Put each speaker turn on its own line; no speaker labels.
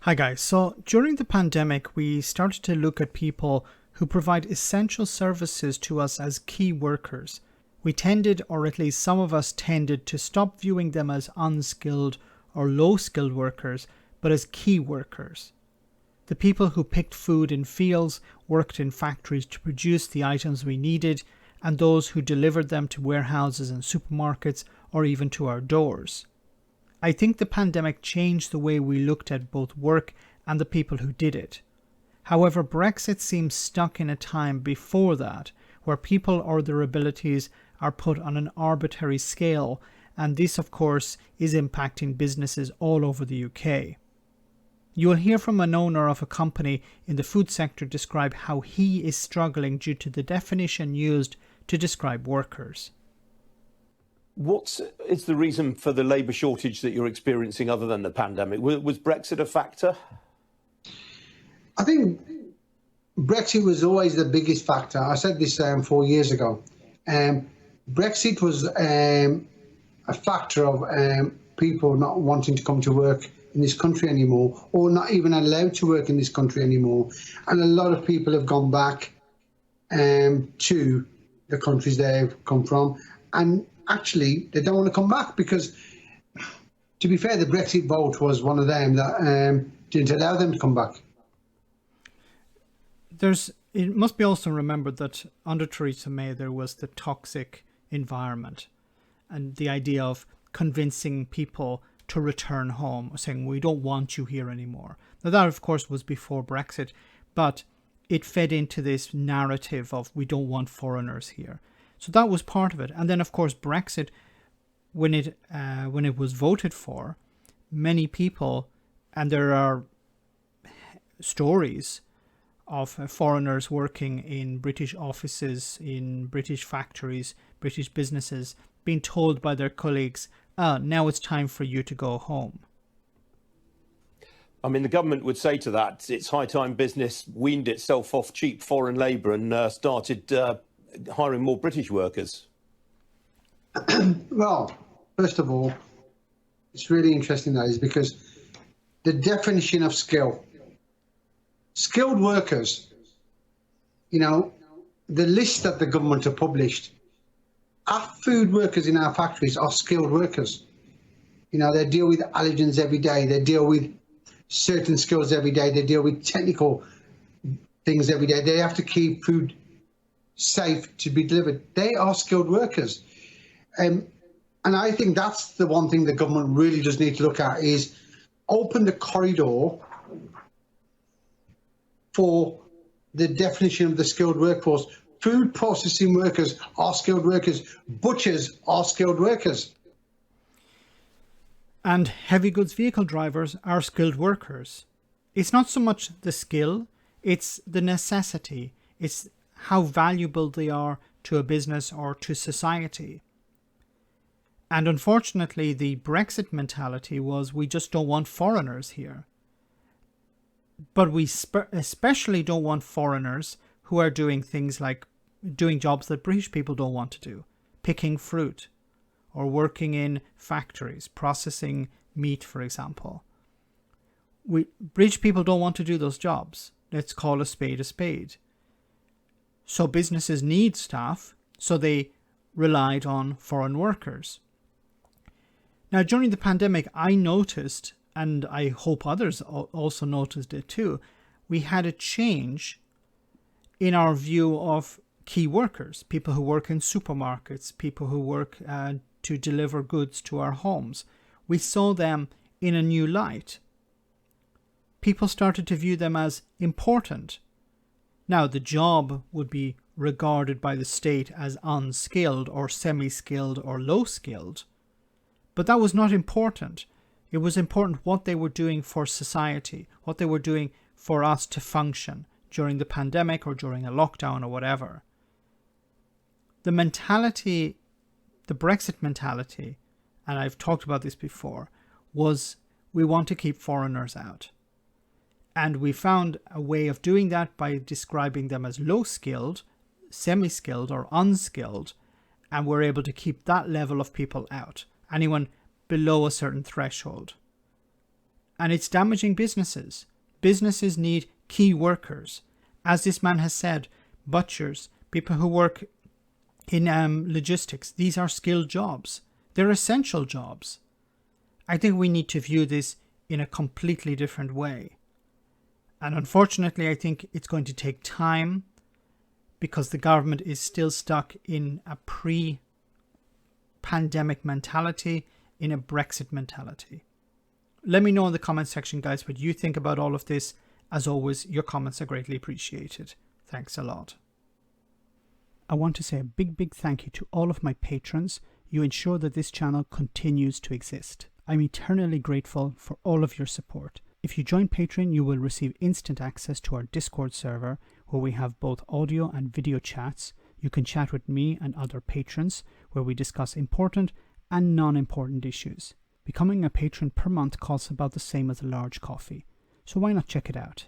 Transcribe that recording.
Hi guys, so during the pandemic we started to look at people who provide essential services to us as key workers. We tended, or at least some of us tended, to stop viewing them as unskilled or low skilled workers, but as key workers. The people who picked food in fields, worked in factories to produce the items we needed, and those who delivered them to warehouses and supermarkets or even to our doors. I think the pandemic changed the way we looked at both work and the people who did it. However, Brexit seems stuck in a time before that, where people or their abilities are put on an arbitrary scale, and this, of course, is impacting businesses all over the UK. You will hear from an owner of a company in the food sector describe how he is struggling due to the definition used to describe workers.
What is the reason for the labour shortage that you're experiencing other than the pandemic? Was Brexit a factor?
I think Brexit was always the biggest factor. I said this 4 years ago. Brexit was a factor of people not wanting to come to work in this country anymore, or not even allowed to work in this country anymore. And a lot of people have gone back to the countries they've come from. And actually, they don't want to come back because, to be fair, the Brexit vote was one of them that didn't allow them to come back.
It must be also remembered that under Theresa May there was the toxic environment and the idea of convincing people to return home, saying we don't want you here anymore. Now that of course was before Brexit, but it fed into this narrative of we don't want foreigners here. So that was part of it. And then of course Brexit, when it was voted for, many people, and there are stories of foreigners working in British offices, in British factories, British businesses, being told by their colleagues, now it's time for you to go home.
I mean, the government would say to that, it's high time business weaned itself off cheap foreign labour and started hiring more British workers.
Well, first of all, it's really interesting that is because the definition of skilled workers, the list that the government have published, our food workers in our factories are skilled workers. They deal with allergens every day. They deal with certain skills every day. They deal with technical things every day. They have to keep food safe to be delivered. They are skilled workers. And I think that's the one thing the government really does need to look at is open the corridor for the definition of the skilled workforce. Food processing workers are skilled workers. Butchers are skilled workers.
And heavy goods vehicle drivers are skilled workers. It's not so much the skill, it's the necessity. It's how valuable they are to a business or to society. And unfortunately, the Brexit mentality was we just don't want foreigners here. But we especially don't want foreigners who are doing things like doing jobs that British people don't want to do, picking fruit or working in factories, processing meat, for example. British people don't want to do those jobs. Let's call a spade a spade. So businesses need staff, so they relied on foreign workers. Now, during the pandemic, I noticed, and I hope others also noticed it too, we had a change in our view of key workers, people who work in supermarkets, people who work to deliver goods to our homes. We saw them in a new light. People started to view them as important. Now, the job would be regarded by the state as unskilled or semi-skilled or low-skilled, but that was not important. It was important what they were doing for society, what they were doing for us to function during the pandemic or during a lockdown or whatever. The mentality, the Brexit mentality, and I've talked about this before, was we want to keep foreigners out. And we found a way of doing that by describing them as low-skilled, semi-skilled or unskilled, and we're able to keep that level of people out, anyone below a certain threshold. And it's damaging businesses. Businesses need key workers. As this man has said, butchers, people who work in logistics, these are skilled jobs. They're essential jobs. I think we need to view this in a completely different way. And unfortunately, I think it's going to take time because the government is still stuck in a pre-pandemic mentality, in a Brexit mentality. Let me know in the comment section, guys, what you think about all of this. As always, your comments are greatly appreciated. Thanks a lot. I want to say a big thank you to all of my patrons. You ensure that this channel continues to exist. I'm eternally grateful for all of your support. If you join Patreon, you will receive instant access to our Discord server, where we have both audio and video chats. You can chat with me and other patrons, where we discuss important and non-important issues. Becoming a patron per month costs about the same as a large coffee, so why not check it out?